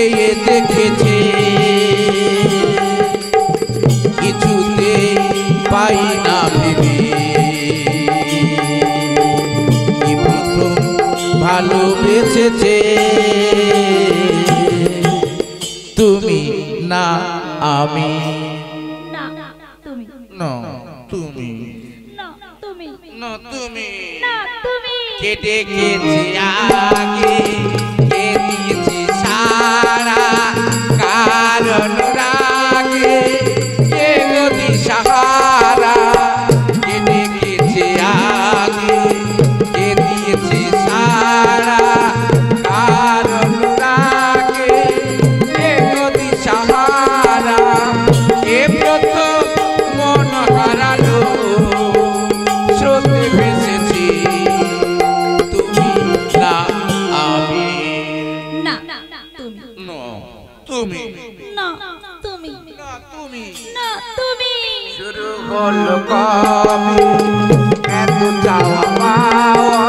চেয়ে দেখেছে কিছুতে পাই না ভেবে কি প্রথম ভালোবেসেছে তুমি না আমি না তুমি না তুমি না তুমি না তুমি না তুমি কে ডেকেছে আগে কে দিয়েছে সারা কারণ রাগে কে নদী সাহারা কে ডেকেছে আগে কে দিয়েছে সারা কারণ রাগে কে নদী সাহারা কে প্রথম মন হারালো স্রোতে ভেসেছি তুমি না আমি না তুমি না তুমি না তুমি না তুমি না তুমি শুরু হলো কবে এত চাওয়া পাওয়া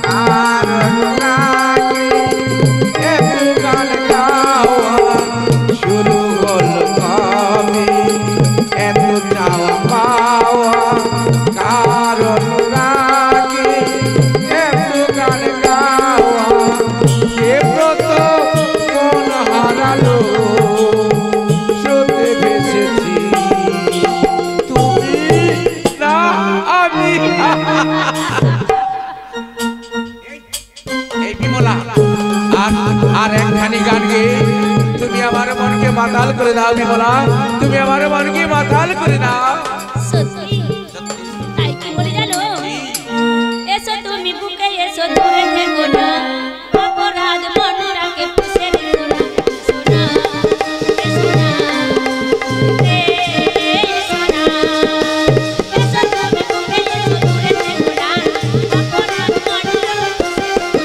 কারণ লাগে এত গান গাওয়া শুরু হলো কবে এত চাওয়া পাওয়া কারণ লাগে এত গান গাওয়া কে প্রথম মন হারালো স্রোতে ভেসেছি তুমি না আমি এই বিমলা আর একখানি গান গেয়ে তুমি আমার মনকে মাতাল করে দাও বিমলা তুমি আমার মনকে মাতাল করে দাও সত্যি তাই কি বলে জানো এসো তুমি বুকে এসো দূরে থেকো না অপরাধ মনটাকে পুষে নিও না সোনা সোনা সোনা এসো তুমি বুকে এসো দূরে থেকো না অপরাধ মনটাকে পুষে নিও না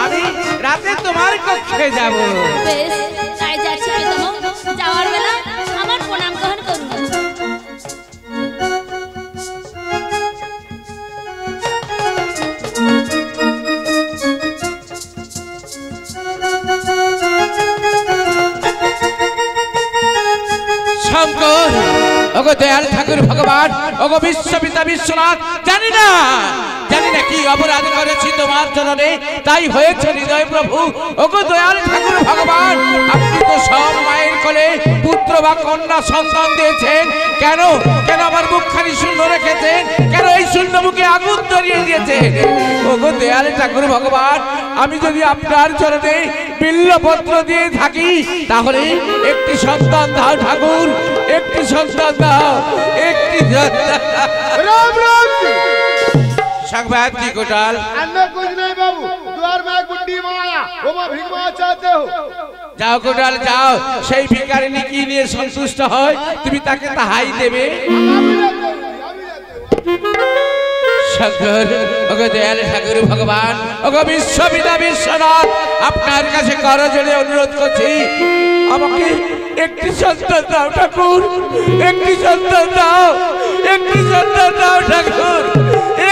আমি রাতে তোমার কক্ষে যাব বেশ তাই যাচ্ছি পিতামহ যাওয়ার বেলা আমার প্রণাম গ্রহণ করুন শঙ্কর ওগো দয়াল ঠাকুর ভগবান ওগো বিশ্বপিতা বিশ্বনাথ জানি না কি অপরাধ করেছি তোমার চরণে তাই হয়েছে হৃদয় প্রভু ওগো দয়াল ঠাকুর ভগবান আপনি তো সব মায়ের কোলে পুত্র বা কন্যা সন্তান দিয়েছেন? কেন কেন আমার মুখখানি শূন্য রেখেছেন? কেন এই শূন্য মুখে আগুন ধরিয়ে দিয়েছেন? ওগো দয়াল ঠাকুর ভগবান, আমি যদি আপনার চরণে বিল্লপত্র দিয়ে থাকি তাহলে একটি সন্তান দাও ঠাকুর, একটি সন্তান দাও, একটি राम राम जी সংবাদ কি কোটাল? अन्ना कुछ नहीं बाबू, द्वार में गुड्डी माया वो मां भिगवा चाहते हो। যাও কোটাল যাও, সেই ভিখারিনী কি নিয়ে সন্তুষ্ট হয় তুমি তাকে তাহাই দেবে। শঙ্কর, ওগো দয়াল ঠাকুর ভগবান, ওগো বিশ্বপিতা বিশ্বনাথ, আপনার কাছে করজোড়ে অনুরোধ করছি, আমাকে একটি সন্তান দাও ঠাকুর, একটি সন্তান দাও, একটি সন্তান দাও ঠাকুর,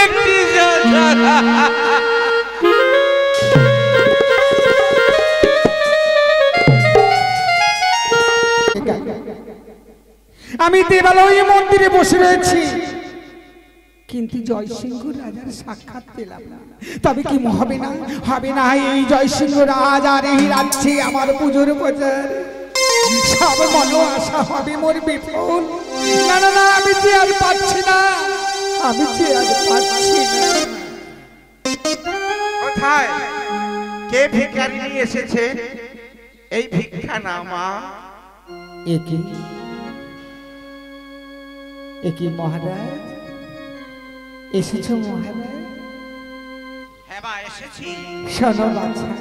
একটি সন্তান। আমি দেবালয় মন্দিরে বসে রয়েছি, কিন্তু জয়সিংহ রাজার সাক্ষাৎ পেলাম না। তবে কি হবে না, হবে না এই জয়সিংহ রাজার এই রাজ্যে আমার পুজোর প্রচার সব মনো আশা হবে মোর বিফল। না না না, আমি যে আর পাচ্ছি না, আমি যে আর পাচ্ছি না। কোথায় কে ভিখারিনী এসেছে? এই ভিক্ষা না মা। একই মহারাজ এসেছো মহারাজ? হ্যাঁ মা এসেছি। শোনো বাছা,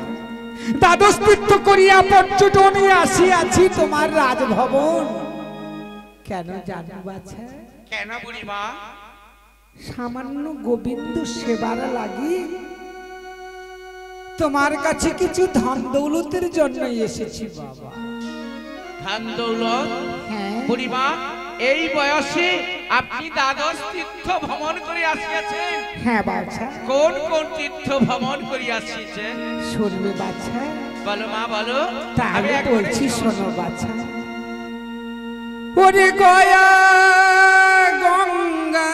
দ্বাদশ তীর্থ করিয়া পর্যটনে আসিয়াছি তোমার রাজভবন। কেন জানো বাছা? কেন বুড়িমা? সামান্য গোবিন্দ সেবার লাগি তোমার কাছে কিছু ধন দৌলতের জন্য এসেছি বাবা। ধন দৌলত? হ্যাঁ বুড়িমা, এই বয়সে আপনি দ্বাদশ তীর্থ ভ্রমণ করে আসিয়াছেন? হ্যাঁ বাছা। কোন কোন তীর্থ ভ্রমণ করে আসিয়েছেন? শুনবে বাছা? বলো মা বলো। তাহলে বলছি শোনো বাছা। ওরে গয়া গঙ্গা,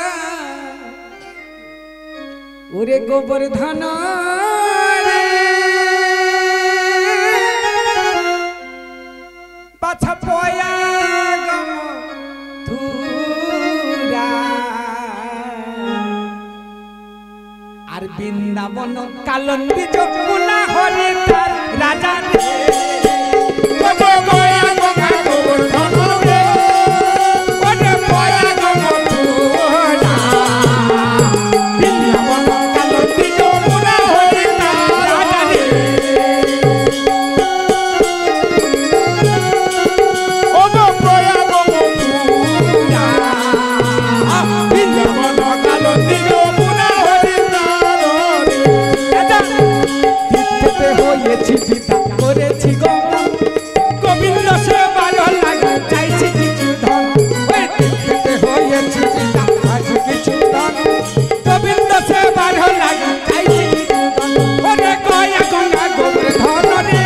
ওরে গোবর্ধন রে, বাছা পয়া গমথুরা, আর বৃন্দাবন কালন্দি যমুনা হরে তার রাজা রে। ওরে গয়া গঙ্গা গোবর্ধন রে, ওরে পয়া গমথুরা, বৃন্দাবন কালন্দি যমুনা হরে তার রাজা রে। ওগো পয়া গমথুরা, বৃন্দাবন কালন্দি যমুনা হরে তার রে। রাজা তীর্থতে হয়েছি পিতা করেছি গমন, গোবিন্দ সেবার লাগি চাইছি কিছু ধন। ওই তীর্থতে হয়েছি পিতা আজ কিছু ধন, গোবিন্দ সেবার লাগি চাইছি কিছু ধন। ওরে গয়া গঙ্গা গোবর্ধন রে,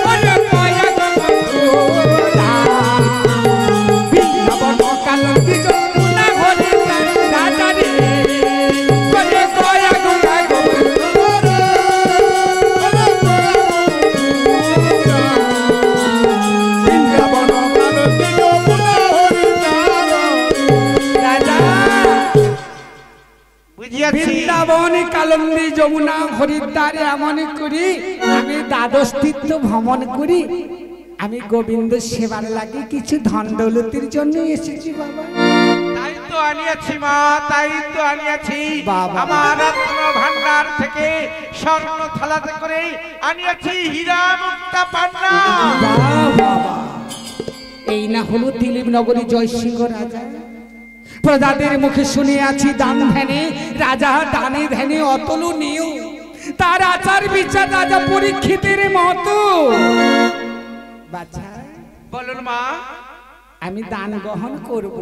ওরে গয়া গঙ্গা বৃন্দাবন কালন্দি যমুনা হরে তার রাজা রে। ওরে গয়া গঙ্গা গোবর্ধন রে, বৃন্দাবন কালন্দি যমুনা হরে তার রাজা। বুঝিয়াছি। বৃন্দাবন কালন্দি যমুনা হরিদ্বারে এমন করি আমি দ্বাদশ তীর্থ ভ্রমণ করি, আমি গোবিন্দ সেবার লাগে কিছু ধন দৌলতের জন্য এসেছি বাবা। তাই তো আনিয়াছি মা, তাই তো আনিয়াছি। বাবা। আমার রত্ন ভান্ডার থেকে স্বর্ণ থালাতে করে আনিয়াছি হীরা মুক্তা পান্না। বাবা, এই না হলো দিলীপ নগরী জয়সিংহ রাজা। প্রজাদের মুখে শুনে আছি দান ধ্যানে রাজা, দানে ধ্যানে অতুলনীয়। তার আচার বিচার রাজা পরীক্ষিতের মতো। বাচ্চা, বলুন মা। আমি দান গ্রহণ করব,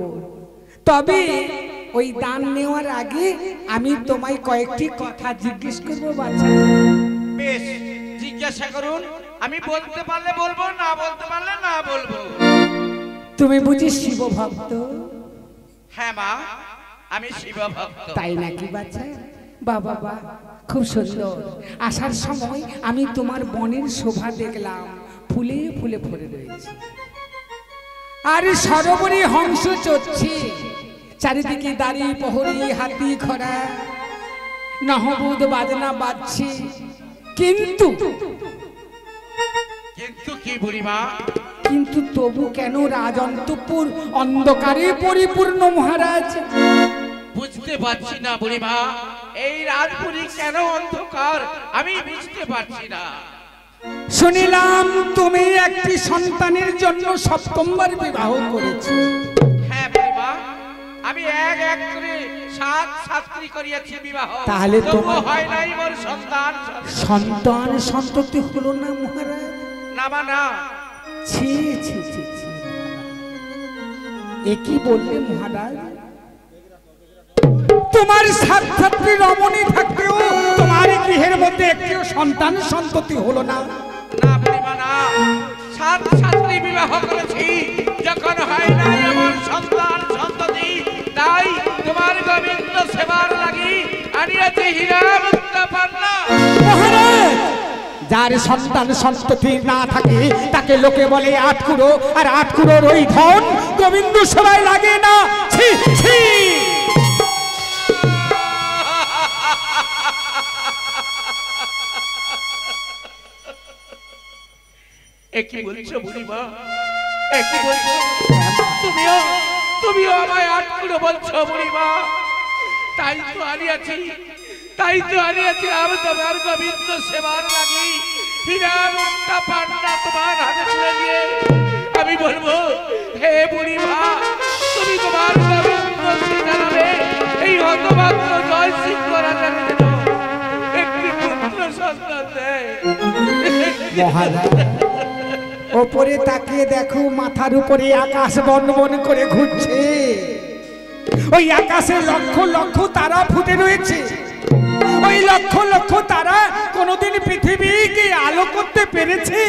তবে ওই দান নেওয়ার আগে আমি তোমায় কয়েকটি কথা জিজ্ঞেস করবো বাচ্চা। বেশ, জিজ্ঞাসা করুন। আমি বলতে পারলে বলবো, না বলতে পারলে না বলবো। তুমি বুঝি শিব ভক্ত? হ্যাঁ মা, আমি শিব ভক্ত। তাই নাকি বাচ্চা? বাবা বা খুব সুন্দর। আসার সময় আমি তোমার বনের শোভা দেখলাম, ফুলে ফুলে ভরে রয়েছে। আর সরোবরে হংস চড়ছে, চারিদিকে দাঁড়িয়ে প্রহরী হাতি খরা নহবুদ বাজনা বাজছে, কিন্তু কিন্তু কি বুড়িমা? কিন্তু তবু কেন রাজন্তপুর অন্ধকারে পরিপূর্ণ মহারাজ? বুঝতে পারছি না বুড়িমা, এই রাজপুরী কেন অন্ধকার আমি বুঝতে পারছি না। শুনিলাম তুমি একটি সন্তানের জন্য সপ্তমবার বিবাহ করেছো। হ্যাঁ বুড়িমা, আমি এক এক করে 7 ছাত্রী করিয়াছি বিবাহ, তাহলে তবুও তোমার হয় নাই মোর সন্তান। সন্ততি হলো না মহারাজ? না মা না। ছি ছি ছি ছি, এ কি বললে মহারাজ? তোমার 7 ছাত্রী রমণী থাকতেও তোমার গৃহের মধ্যে একটিও সন্ততি হলো না? না বুড়িমা না, 7 ছাত্রী বিবাহ করেছি, যখন হয় নাই আমার সন্ততি, তাই তোমার গোবিন্দ সেবার লাগি আনিয়াছি হীরা মুক্তা পান্না। মহারাজ, যার সন্ততি না থাকে তাকে লোকে বলে আটকুড়ো, আর আটকুড়োর ওই ধন গোবিন্দ সেবায় লাগে না। ছি ছি। একই বলছো বুড়িমা, একই বলছো? তুমিও আমায় আটকুড়ো বলছো বুড়িমা? তাই তো আনিয়াছি আমি তোমার গোবিন্দ সেবার লাগি হীরা মুক্তা পান্না তোমার হাতে তুলে দিয়ে আমি বলবো, হে বুড়িমা, তুমি তোমার গোবিন্দ সীতারামে এই হতভাগ্য জয় সিংহ রাজাকে যেন একটি পুত্র সন্তান দেয়। মহারাজ, ওপরে তাকিয়ে দেখো, মাথার উপরে আকাশ বনবন করে ঘুরছে, ওই আকাশে লক্ষ লক্ষ তারা ফুটে রয়েছে। ওই লক্ষ লক্ষ তারা কোনোদিন পৃথিবীকে আলো করতে পেরেছে?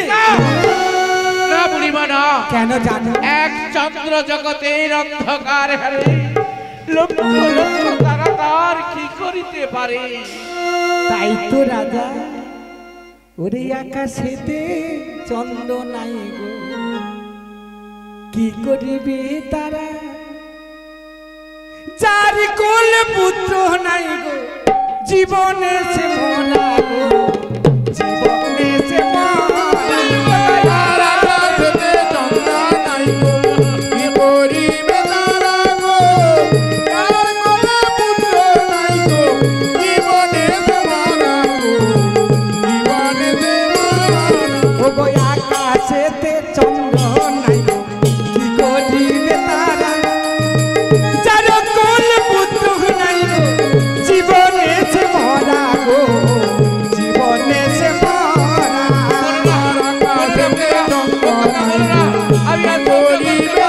না বুড়িমা না। কেন জানো? এক চন্দ্র জগতের অন্ধকার হারে লক্ষ লক্ষ তারা তার কি করিতে পারে? তাই তো রাজা, ওরে আকাশেতে চন্দ্র নাই গো, কি করিবে তারা? যার কোল পুত্র নাই গো, জীবনে সে মরা গো, জীবনে সে মরা। আকাশেতে চন্দ্র নাই গো, কি করিবে তারা? যার কোল পুত্র নাই গো, জীবনে সে মরা গো, জীবনে সে মরা। আমি আর করিবে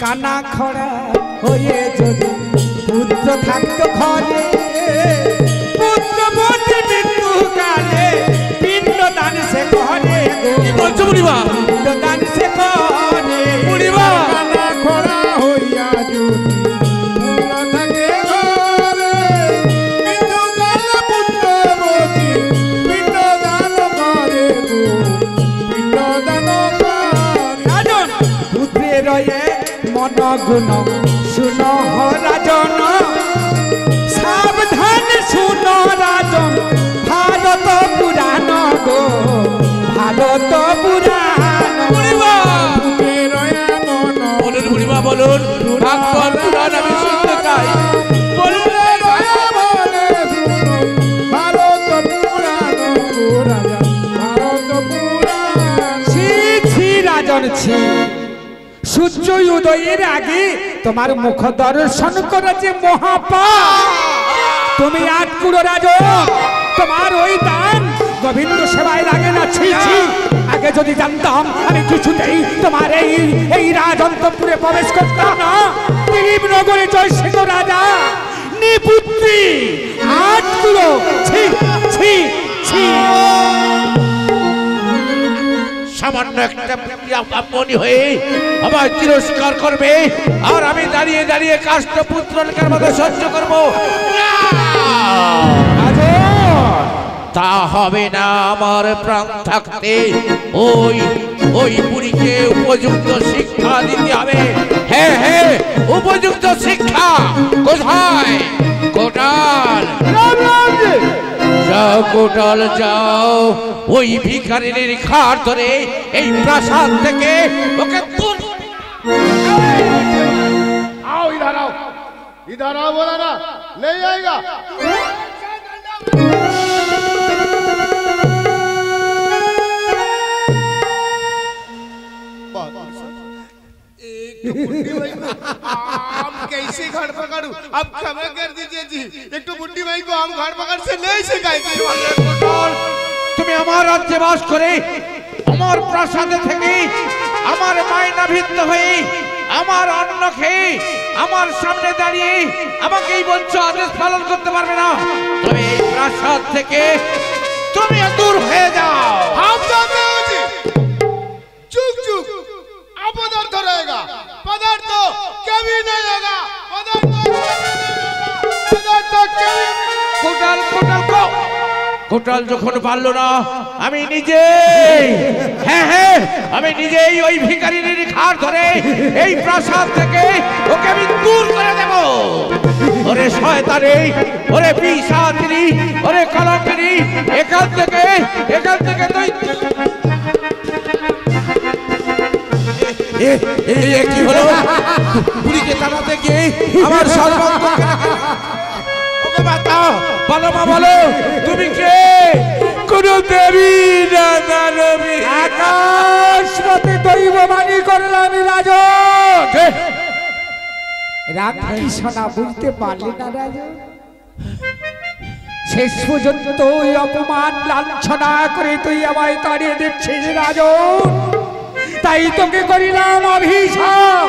কানা খরা হয়ে যদি পুত্র থাকতো ঘরে, পুত্রবতী মৃত্যু কালে পিণ্ড দান সে করে গো। কি বলছো বুড়িমা? পিণ্ড দান সে করে বুড়িমা, কানা খরা হইয়া যদি পুত্র থাকে ঘরে, কিন্তু কাল পুত্রবতী পিণ্ড দান করে গো, পিণ্ড দান করে। রাজন পুত্রে রয়ে মন গুণ শুন রাজন, সাবধান শুন রাজন, ভারত পুরাণ গো, ভারত পুরাণ। বুকে রয়া মন বলুন বুড়িমা, বলুন ভাগবত পুরাণ আমি শুনতে চাই। বলুন ভারত পুরাণ গো রাজা, ভারত পুরাণ। ছি ছি রাজন ছি, সূর্য উদয়ের আগে তোমার মুখ দর্শন করা যে মহাপাপ। তুমি আটকুড়ো রাজন, তোমার ওই দান গোবিন্দ সেবায় লাগে না। ছি ছি, আগে যদি জানতাম আমি কিছুতেই তোমার এই রাজন্তপুরে প্রবেশ করতাম না। দিলীপ নগরে জয় সিংহ রাজা নিপুত্রী আটকুড়ো, ছি ছি ছি। সামান্য একটা মনি হয়ে আমায় তিরস্কার করবে, আর আমি দাঁড়িয়ে দাঁড়িয়ে কাষ্টপুত্রকার মতো সহ্য করবো? তা হবে না। আমার প্রাণ থাকতে ওই ওই বুড়িকে উপযুক্ত শিক্ষা দিতে হবে। হ্যাঁ হ্যাঁ, উপযুক্ত শিক্ষা। কোথায় কোটাল? যাও কোটাল যাও, ওই ভিখারিনীর খাট ধরে এই প্রাসাদ থেকে ওকে তুল। आओ इधर आओ बोला ना, नहीं आएगा। आम कैसे घर पकड़ू? अब क्षमा कर दीजिए जी, एक तो बुड्ढी भाई को आम घर पकड़ से नहीं सिखाई थी। তুমি আমার রাজ্যে বাস করে আমার প্রাসাদে থেকে আমার মায়না ভিত্ত হয়ে আমার অন্ন খেয়ে আমার সামনে দাঁড়িয়ে আমাকেই বলছো আদেশ পালন করতে পারবে না। তবে এই প্রাসাদ থেকে তুমি দূর হয়ে যাও। हम जाते हो जी। चुप चुप, अपदार्थ रहेगा, पदार्थ कभी नहीं होगा, पदार्थ कभी। কোটাল কোটাল কো কোটাল যখন পারলো না, আমি নিজে হ্যাঁ হ্যাঁ আমি নিজেই ওই ভিখারিনীর খাট ধরে এই প্রাসাদ থেকে ওকে আমি দূর করে দেব। ওরে শয়তানি, ওরে পিশাচিনী, ওরে কলঙ্কিনী, এখান থেকে তুই কি হলো? বুড়িকে তাড়াতে গিয়ে আমার সর্বঙ্গ বলো মা, বলো তুমি কে? কোন দেবী না দানবী? আকাশপথে দৈববাণী করলাম রাজন। রাখি সোনা বুঝতে পারলি না রাজন? শেষ পর্যন্ত ওই অপমান লাঞ্ছনা করে তুই আমায় তাড়িয়ে দিচ্ছিস রাজন। তাই তোকে করিলাম অভিশাপ।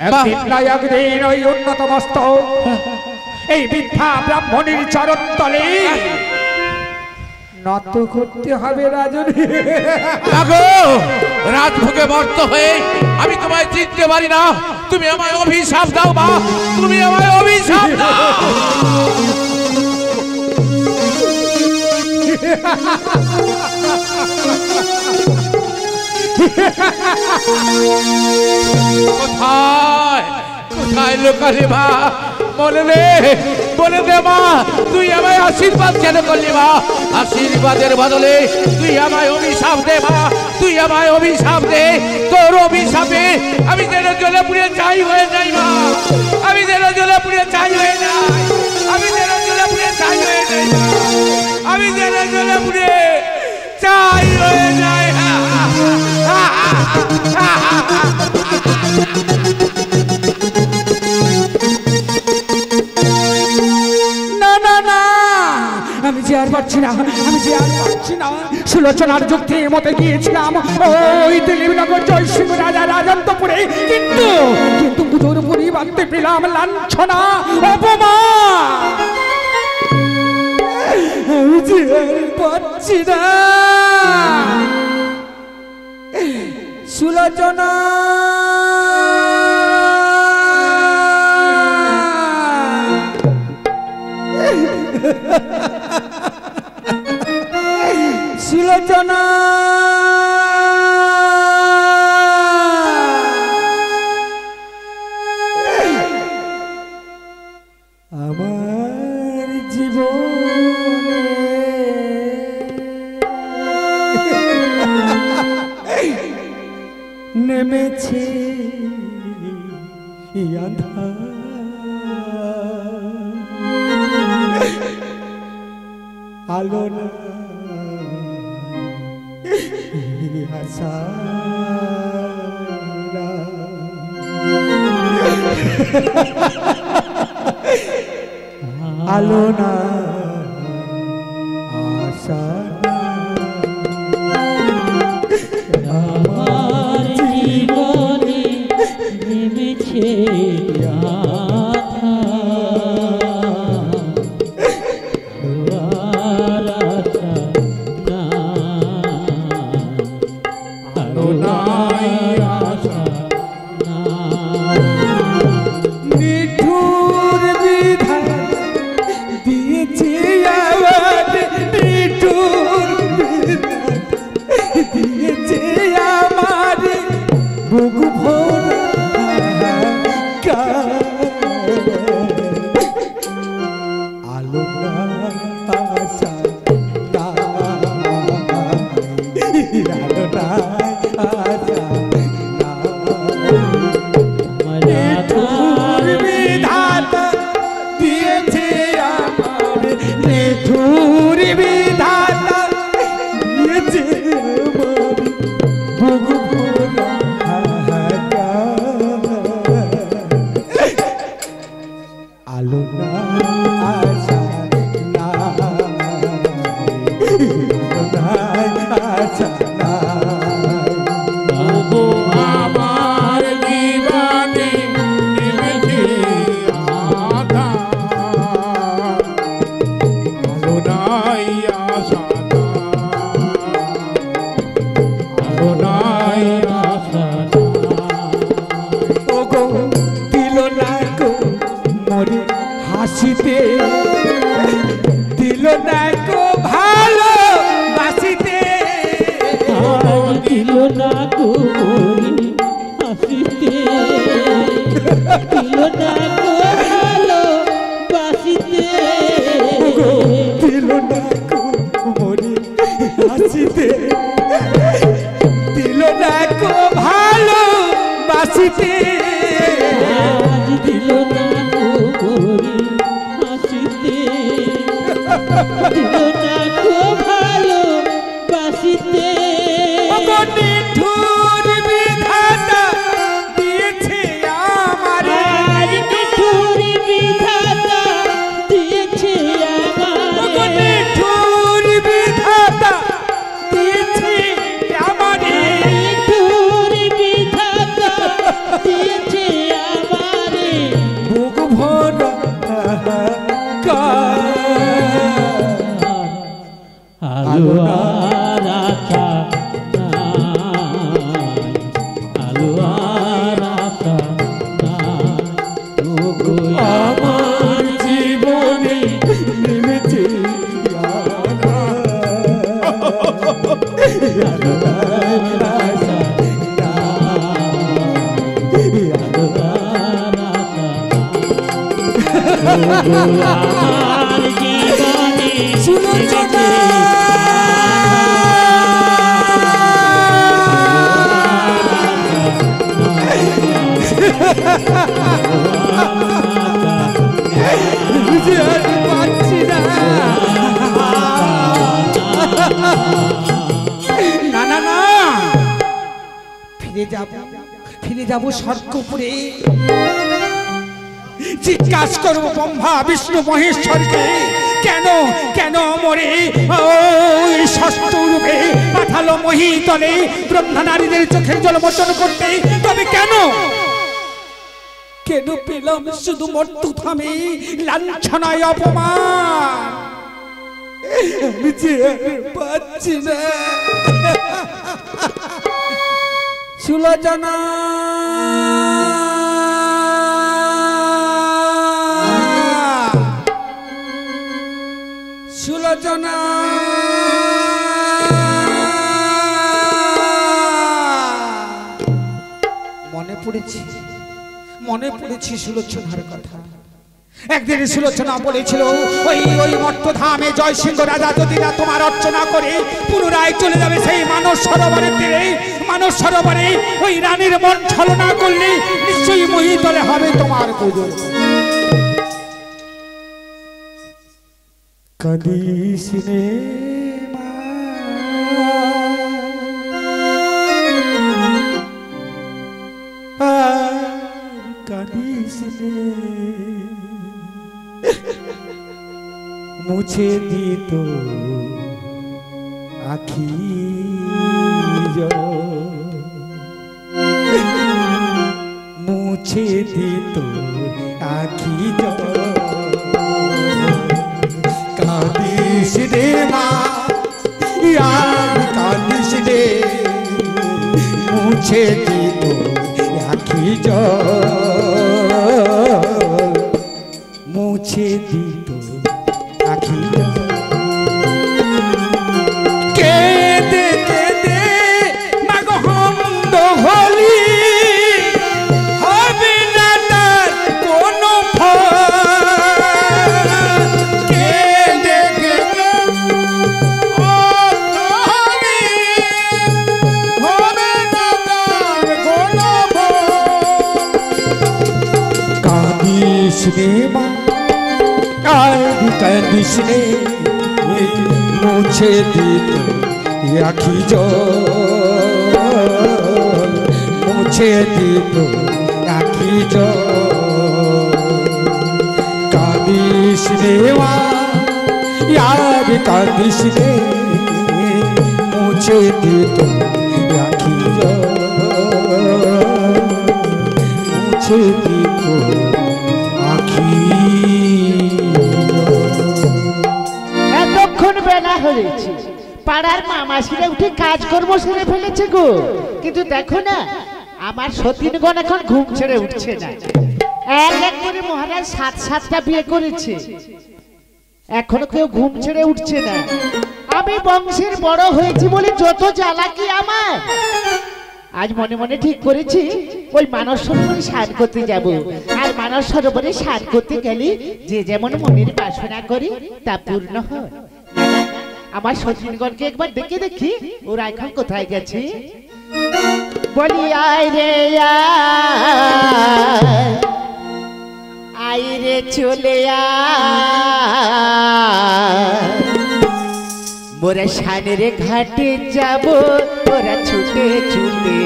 একদিন না একদিন ওই উন্নত মস্তক এই বৃদ্ধা ব্রাহ্মণীর চরণ তলে নত করতে হবে রাজন। রাজভোগে মর্ত হয়ে আমি তোমায় চিনতে পারি না। তুমি আমায় অভিশাপ দাও মা, তুমি আমায় অভিশাপ দাও। কোথায় লোকালি মা? বলে দে মা, তুই আমায় আশীর্বাদ কেন করলি মা? আশীর্বাদের বদলে তুই আমায় অভিশাপ দে মা, তুই আমায় অভিশাপ দে। তোর অভিশাপে আমি যেন জ্বলে পুড়ে ছাই হয়ে যাই মা, আমি যেন জ্বলে পুড়ে ছাই হয়ে যাই, আমি যেন জ্বলে পুড়ে ছাই হয়ে যাই, আমি যেন জ্বলে পুড়ে ছাই হয়ে যাই। আমি যে আর পারছি না, সুলোচনার যুক্তি মতে গিয়েছিলাম ওই দিলীপনগর জয়সিংহ রাজা রাজন্তপুরে, কিন্তু পুজোর পরিবারতে পেলাম লাঞ্ছনা অপমান। আমি যে আর পারছি না সুলোচনা। সুলোচনা আমার জীবনে নেমেছে আঁধার। আলো না আলো না আশা আমার জীবনে নেমেছে নিঠুর বিধান নিঠুর বিধাতা দিয়েছে আমার বুক ভরা হাহাকার। আলো না আশা না, আশা না। তবু আমার জীবনে নেমেছে আধার। আলো নাই আশা নাই, আলো নাই আশা নাই। ওগো দিল না গো মরে হাসিতে, দিল না গো ভালো বাসিতে। দিল না গো মরি হাসিতে, দিল না গো ভালো বাসিতে। দিল না গো মরে হাসিতে, দিল না গো ভালো বাসিতে। আজ দিল না গো মরি হাসিতে, দিল না গো ভালো বাসিতে। ওগো নিঠুর বিধাতা দিয়েছে আমারে, আজ নিঠুর বিধাতা দিয়েছে ওগো আমারে, নিঠুর বিধাতা দিয়েছে আমারে। নিঠুর বিধাতা দিয়েছে আমারে। বুক ভরা হাহাকার। আলো আর আশা নাই, আলো আর আশা নাই। ওগো আমার জীবনে নেমেছে আধার। আলো আর আশা নাই, আলো আর আশা নাই। ওগো আমার জীবনে সুলোচনা বুঝে আর পাচ্ছি না। না না না, ফিরে যাব স্বর্গপুরে। জিজ্ঞাসা করবো ব্রহ্মা বিষ্ণু মহেশ্বরকে, কেন কেন মরে ওই ষষ্ঠ রূপে পাঠালো মহিতলে ব্রহ্মা নারীদের চোখের জল মোচন করতে। তবে কেন কেন পেলাম শুধু মর্তু থামে লাঞ্ছনায় অপমান? আমি যে আর পাচ্ছি না। সুলোচনা সুলোচনা মনে পড়েছে সুলোচনার কথা। একদিন সুলোচনা বলেছিল ওই ওই মর্তধামে জয়সিংহ রাজা যদি না তোমার অর্চনা করে পুনরায় চলে যাবে সেই মানস সরোবরের তীরে। মানস সরোবরে ওই রানীর মন ছলনা করলে নিশ্চয়ই মহিতলে হবে তোমার পুজো। কাঁদিস রে মা, কাঁদিস রে, মুছে দিত আখি মুছে দিত আখি। কাঁদিস রে মা, কাঁদিস রে, মুছে দিত আখি মুছে দিত আখি। কেঁদে কেঁদে মাগো হন্দ হলি, হবে না তার কোনো ফল। কেঁদে কেঁদে হবে না তার কোনো ফল। কাঁদিস রে মা, কাঁদিস রে, মুছে দিত আখি জল, মুছে দিত আখি জল। কাঁদিস রে মা यार कादिश रे मुझे दे तो आखी मुझे दे तो आखी। এতক্ষণ বেলা হয়েছে, পাড়ার মামাসিরা উঠে কাজকর্ম সেরে ফেলেছে গো, কিন্তু দেখো না আমার সতীনগণ এখন ঘুম ছেড়ে উঠছে না। এক এক করে মহারাজ 7-7টা বিয়ে করেছে, এখনো কেউ ঘুম ছেড়ে উঠছে না। আমি বংশের বড় হয়েছি বলে যত জ্বালা কি আমার। আজ মনে মনে ঠিক করেছি ওই মানস সরোবরে স্নান করতে যাব। আর মানস সরোবরে স্নান করতে গেলে যে যেমন মনের বাসনা করে তা পূর্ণ হয়। আমার সতীনগণকে একবার দেখে দেখি ওরা এখন কোথায় গেছে। বলি আয় রে আয় রে চলে মোরা শানের ঘাটে যাব, ওরা ছুটে ছুটে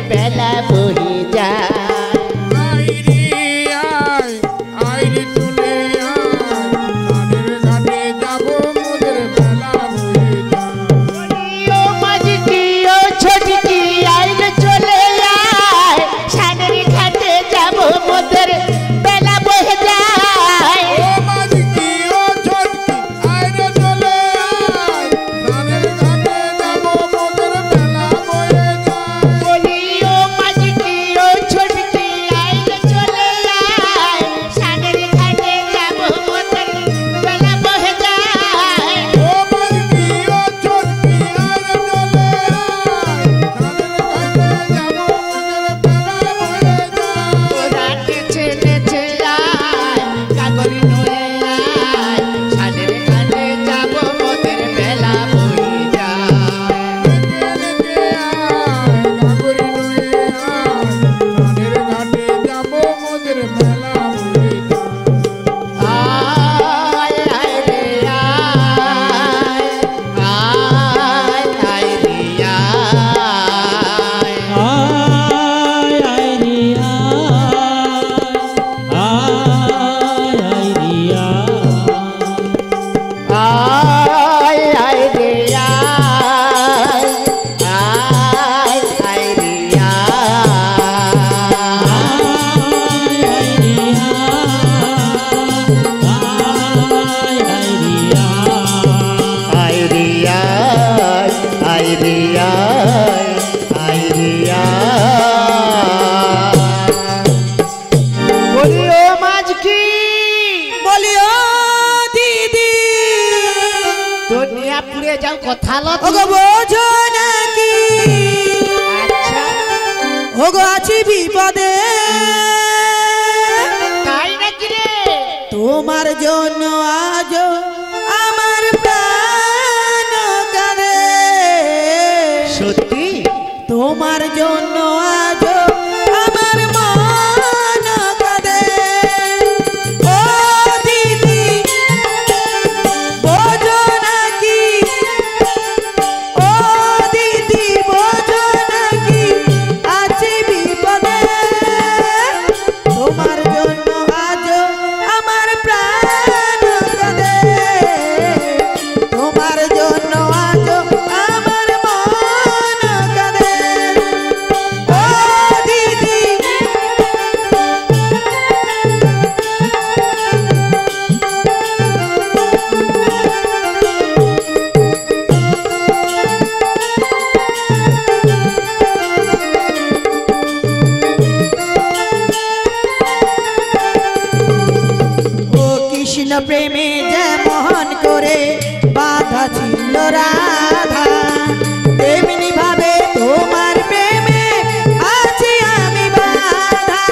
বেলা বহি যায়। তোমার জন্য আজ আমার প্রাণ কাঁদে, সত্যি তোমার জন্য আজ আমার মন কাঁদে। ও দিদি বোঝো নাকি, ও দিদি বোঝো নাকি আছি বিপদে। তোমার জন্য আজ আমার প্রাণ কাঁদে, তোমার জন্য আজ আমার মন কাঁদে। ও দিদি ও কৃষ্ণ প্রেমে যেমন করে বাধা ছিল রাধা, তেমনি ভাবে তোমার প্রেমে আছি আমি বাধা।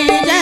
জানে